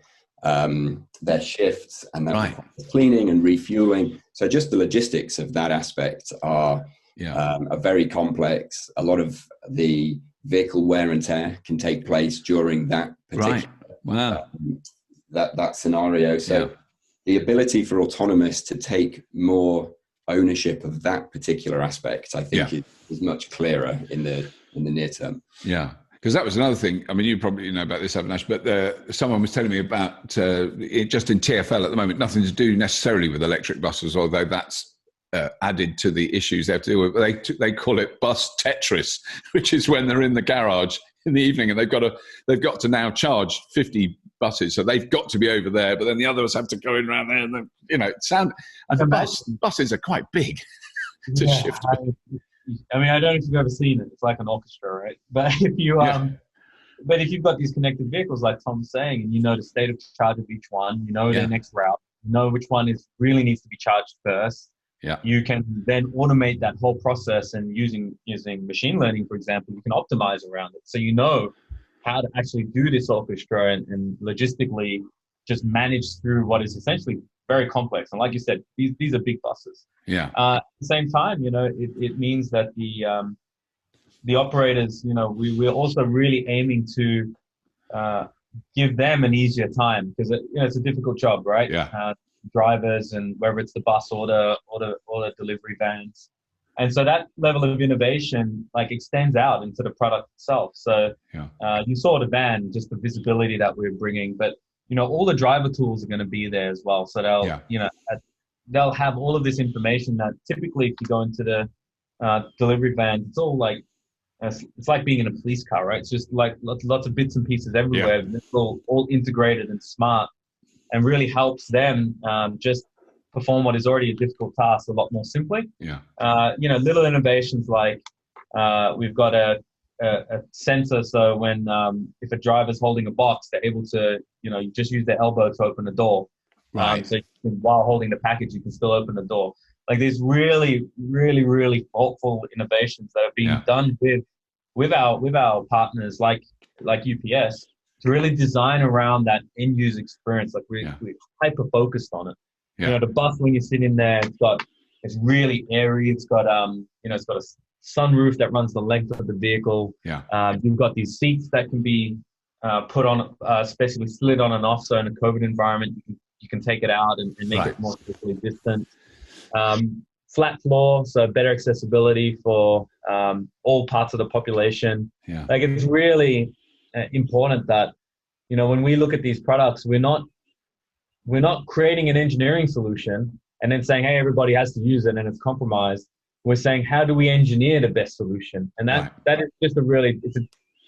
S3: shifts and cleaning and refueling. So just the logistics of that aspect are very complex. A lot of the vehicle wear and tear can take place during that particular that scenario. So the ability for autonomous to take more ownership of that particular aspect, I think, is much clearer in the near term.
S1: Yeah. Because that was another thing. I mean, you probably know about this, Avinash, but someone was telling me about just in TfL at the moment, nothing to do necessarily with electric buses, although that's added to the issues they have to deal with. They call it bus Tetris, which is when they're in the garage in the evening and they've got to now charge 50 buses, so they've got to be over there, but then the others have to go in around there, and then, the buses are quite big to shift.
S2: I mean, I don't know if you've ever seen it. It's like an orchestra, right? But if you've got these connected vehicles, like Tom's saying, and you know the state of charge of each one, you know their next route, you know which one really needs to be charged first.
S1: Yeah.
S2: You can then automate that whole process, and using machine learning, for example, you can optimize around it. So you know how to actually do this orchestra and logistically just manage through what is essentially very complex. And like you said, these are big buses.
S1: Yeah.
S2: At the same time, it means that the operators, we're also really aiming to give them an easier time, because it's a difficult job, right?
S1: Yeah.
S2: Drivers, and whether it's the bus or the delivery vans. And so that level of innovation extends out into the product itself. So you saw the van, just the visibility that we're bringing, but all the driver tools are going to be there as well. So they'll have all of this information that typically, if you go into the delivery van, it's all it's like being in a police car, right? It's just like lots of bits and pieces everywhere. And it's all integrated and smart, and really helps them just perform what is already a difficult task a lot more simply.
S1: Yeah.
S2: Little innovations like we've got a sensor, so when if a driver's holding a box, they're able to you just use their elbow to open the door.
S1: Right.
S2: So while holding the package, you can still open the door. These really, really, really thoughtful innovations that are being done with our partners like UPS, to really design around that end user experience. We're hyper focused on it.
S1: Yeah.
S2: The bus, when you sit in there, it's really airy. It's got it's got a sunroof that runs the length of the vehicle.
S1: Yeah.
S2: You've got these seats that can be put on, especially slid on and off. So in a COVID environment, you can take it out and make it more physically distant. Flat floor, so better accessibility for all parts of the population.
S1: Yeah.
S2: It's really important that when we look at these products, we're not creating an engineering solution and then saying, hey, everybody has to use it and it's compromised. We're saying, how do we engineer the best solution? And that is just it's a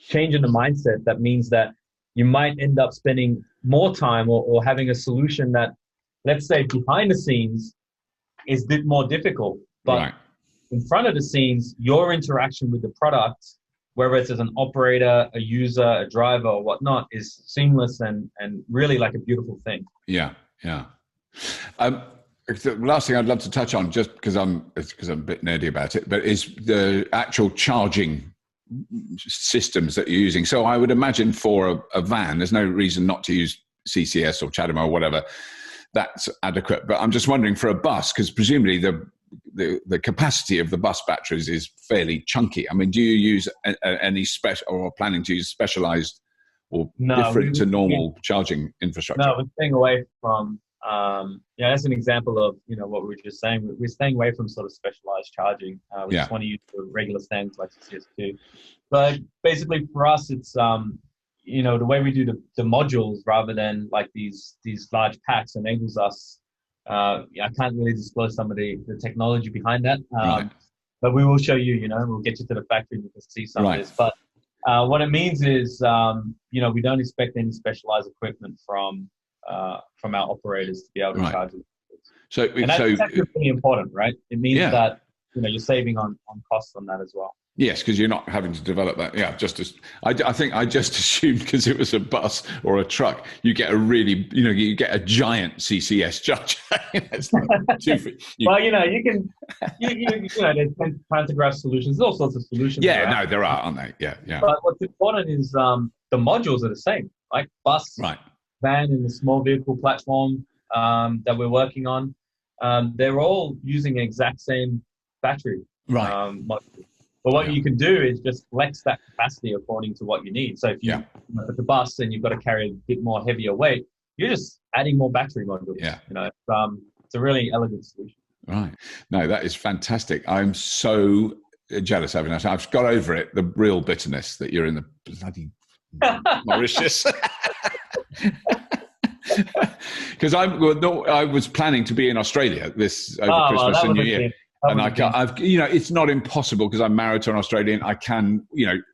S2: change in the mindset. That means that you might end up spending more time or having a solution that, let's say, behind the scenes is a bit more difficult, but in front of the scenes, your interaction with the product, whether it's as an operator, a user, a driver, or whatnot, is seamless and really like a beautiful thing.
S1: Yeah, yeah. The last thing I'd love to touch on, just because I'm a bit nerdy about it, but is the actual charging systems that you're using. So I would imagine for a van, there's no reason not to use CCS or CHAdeMO or whatever. That's adequate. But I'm just wondering for a bus, because presumably the capacity of the bus batteries is fairly chunky. I mean, do you use any special, or planning to use specialized or different to normal charging infrastructure?
S2: No, we're staying away from, that's an example of, what we were just saying. We're staying away from sort of specialized charging. We just want to use the regular standards like CCS2. But basically for us, it's, the way we do the modules rather than like these large packs enables us. I can't really disclose some of the technology behind that, but we will show you. We'll get you to the factory and you can see some of this. But what it means is, we don't expect any specialized equipment from our operators to be able to charge it.
S1: So
S2: that's really important, right? It means that you're saving on costs on that as well.
S1: Yes, because you're not having to develop that. Yeah, I think I just assumed because it was a bus or a truck, you get a really, you get a giant CCS charger.
S2: You can, there's pantograph solutions, there's all sorts of solutions.
S1: Yeah, no, there are, aren't they? Yeah, yeah.
S2: But what's important is the modules are the same, like bus, van, and the small vehicle platform that we're working on. They're all using the exact same battery module. But what you can do is just flex that capacity according to what you need. So if you at the bus and you've got to carry a bit more heavier weight, you're just adding more battery modules. Yeah. It's a really elegant solution.
S1: Right. No, that is fantastic. I'm so jealous, Avinash. I've got over it, the real bitterness that you're in the bloody Mauritius. Because I was planning to be in Australia this over Christmas and New Year. And it's not impossible because I'm married to an Australian. I can,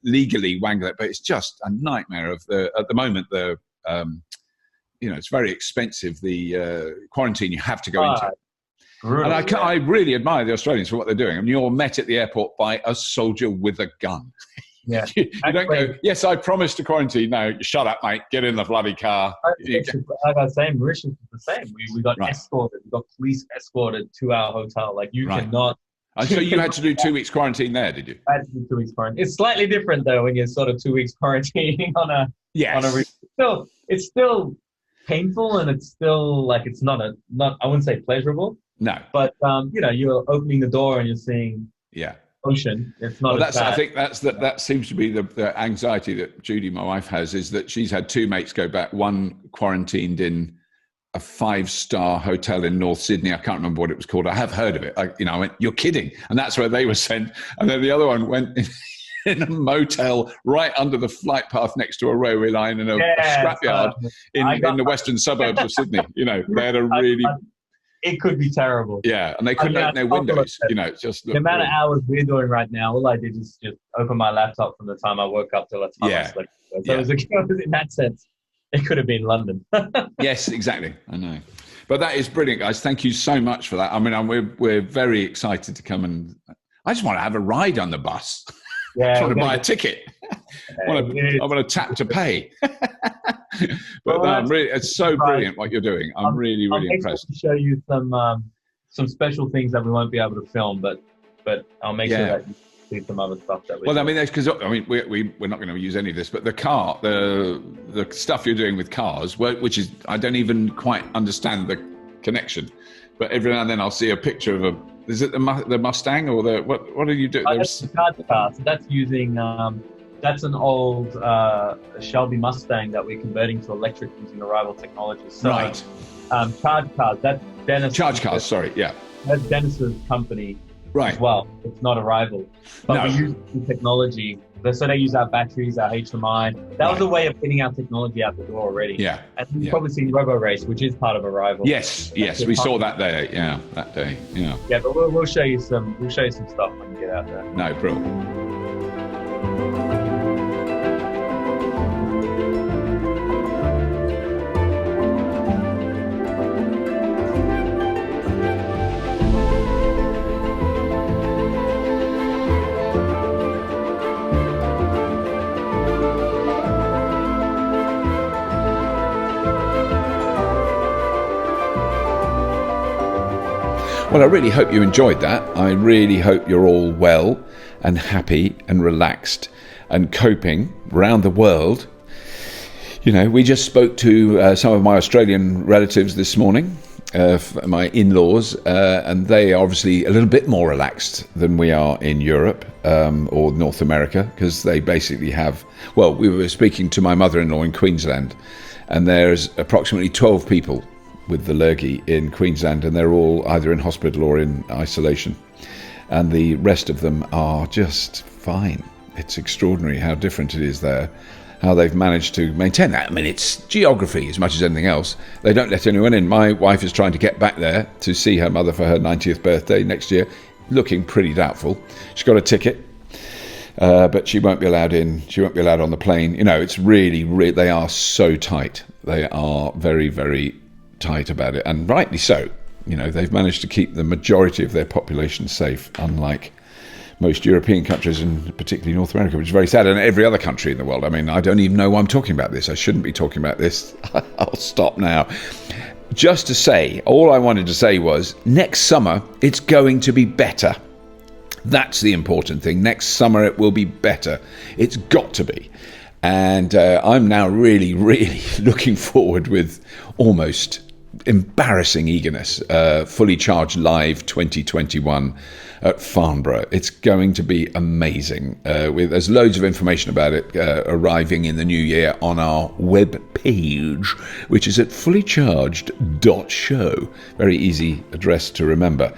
S1: legally wangle it, but it's just a nightmare at the moment. It's very expensive, the quarantine you have to go into.
S2: Brutal,
S1: and I really admire the Australians for what they're doing. I mean, you're met at the airport by a soldier with a gun.
S2: Yeah.
S1: you don't go, yes, I promised to quarantine. No, shut up, mate. Get in the bloody car.
S2: Like I was saying, Mauritius is the same. We got escorted. We got police escorted to our hotel. Like, you cannot.
S1: So you had to do 2 weeks quarantine there, did you?
S2: I had to do 2 weeks quarantine. It's slightly different, though, when you're sort of 2 weeks quarantining on a... It's still painful, and it's still, like, it's not I wouldn't say pleasurable.
S1: No.
S2: But, you're opening the door and you're seeing...
S1: Yeah.
S2: Ocean. It's not. Well,
S1: I think that seems to be the anxiety that Judy, my wife, has, is that she's had 2 mates go back. One quarantined in a 5-star hotel in North Sydney. I can't remember what it was called. I have heard of it. I went, you're kidding, and that's where they were sent. And then the other one went in a motel right under the flight path next to a railway line in a scrapyard in the western suburbs of Sydney. They had a really.
S2: It could be terrible.
S1: Yeah, and they couldn't open their windows. It's just
S2: the amount of hours we're doing right now. All I did is just open my laptop from the time I woke up till the time I slept. So it was in that sense, it could have been London.
S1: Yes, exactly. I know, but that is brilliant, guys. Thank you so much for that. I mean, we're very excited to come, and I just want to have a ride on the bus. I just want to buy a ticket. I want to tap to pay. But it's so brilliant what you're doing. I'm really impressed.
S2: I'll show you some special things that we won't be able to film, but I'll make sure that you see some other stuff that we.
S1: Well, I mean, that's because we're not going to use any of this, but the stuff you're doing with cars, which is, I don't even quite understand the connection, but every now and then I'll see a picture of is it the Mustang or what are you doing?
S2: That's the car. So that's using. That's an old Shelby Mustang that we're converting to electric using Arrival technology. So,
S1: right.
S2: Charge cars. That's Dennis.
S1: Charge cars. Sorry. Yeah.
S2: That's Dennis's company.
S1: Right.
S2: As well. It's not Arrival, but we use the technology. So they use our batteries, our HMI. That was a way of getting our technology out the door already.
S1: Yeah.
S2: And you've probably seen Robo Race, which is part of Arrival.
S1: Yes. We saw that there. Yeah. That day. Yeah.
S2: Yeah, but we'll show you some. We'll show you some stuff when you get out there.
S1: No, brilliant. Well, I really hope you enjoyed that. I really hope you're all well and happy and relaxed and coping around the world. We just spoke to some of my Australian relatives this morning, my in-laws, and they are obviously a little bit more relaxed than we are in Europe or North America, because they basically have, we were speaking to my mother-in-law in Queensland, and there's approximately 12 people with the lurgy in Queensland, and they're all either in hospital or in isolation, and the rest of them are just fine. It's extraordinary how different it is there, how they've managed to maintain that. I mean, it's geography as much as anything else. They don't let anyone in. My wife is trying to get back there to see her mother for her 90th birthday next year, looking pretty doubtful. She's got a ticket, but she won't be allowed in. She won't be allowed on the plane. It's really, they are so tight. They are very, very tight about it, and rightly so. They've managed to keep the majority of their population safe, unlike most European countries, and particularly North America, which is very sad, and every other country in the world. I mean, I don't even know why I'm talking about this. I shouldn't be talking about this. I'll stop now. Just to say, all I wanted to say was, next summer it's going to be better. That's the important thing. Next summer it will be better. It's got to be. And I'm now really, really looking forward with almost embarrassing eagerness. Fully Charged Live 2021 at Farnborough. It's going to be amazing. There's loads of information about it arriving in the new year on our web page, which is at fullycharged.show. Very easy address to remember.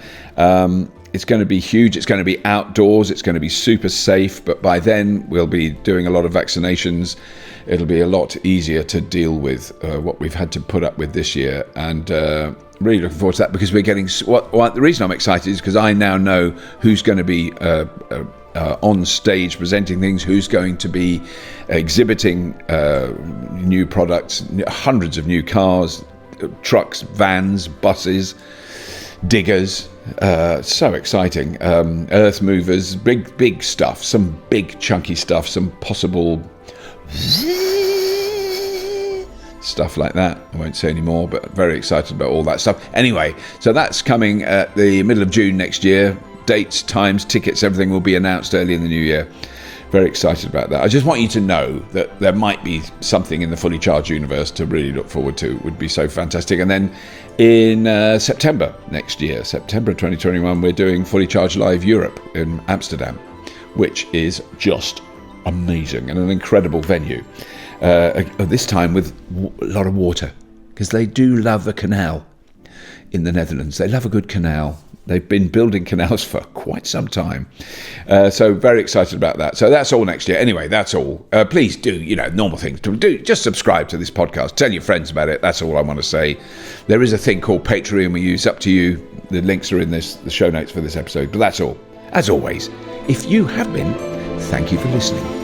S1: It's going to be huge. It's going to be outdoors. It's going to be super safe. But by then, we'll be doing a lot of vaccinations. It'll be a lot easier to deal with what we've had to put up with this year. And really looking forward to that, because we're getting... the reason I'm excited is because I now know who's going to be on stage presenting things, who's going to be exhibiting new products, hundreds of new cars, trucks, vans, buses, diggers. So exciting. Earth movers, big stuff, some big chunky stuff, some possible stuff like that. I won't say any more, but very excited about all that stuff. Anyway, so that's coming at the middle of June next year. Dates, times, tickets, everything will be announced early in the new year. Very excited about that. I just want you to know that there might be something in the Fully Charged universe to really look forward to. It would be so fantastic. And then in September next year, September 2021, we're doing Fully Charged Live Europe in Amsterdam, which is just amazing and an incredible venue. This time with a lot of water, because they do love a canal in the Netherlands. They love a good canal. They've been building canals for quite some time. So very excited about that. So that's all next year. Anyway, that's all. Please do, normal things. Do just subscribe to this podcast. Tell your friends about it. That's all I want to say. There is a thing called Patreon we use. Up to you. The links are in the show notes for this episode. But that's all. As always, if you have been, thank you for listening.